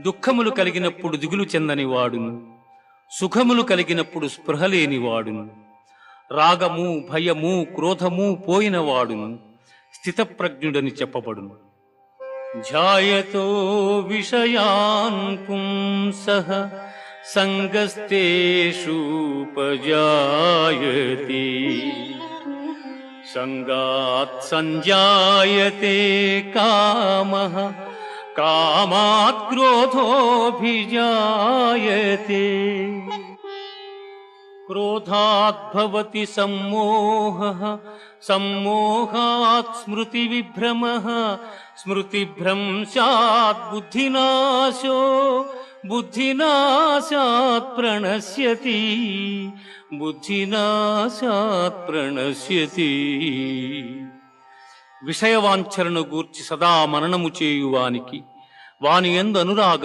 దుఃఖములు కలిగినప్పుడు దిగులు చెందని వాడును, సుఖములు కలిగినప్పుడు స్పృహలేని వాడును, రాగము భయము క్రోధము పోయిన వాడును స్థితప్రజ్ఞుడని చెప్పబడును. ధ్యాయతో విషయాన్ పుంసః సంగస్తేషూపజాయతే సంగాత్ సంజాయతే కామః కామాత్ క్రోధోభిజాయతే క్రోధాత్ భవతి సమ్మోహః సమ్మోహాత్ స్మృతివిభ్రమః స్మృతిభ్రంశాత్ బుద్ధినాశో బుద్ధినాశాత్ ప్రణశ్యతి బుద్ధినాశాత్ ప్రణశ్యతి. విషయవాంఛలను గూర్చి సదా మననము చేయువానికి వాని యందు అనురాగం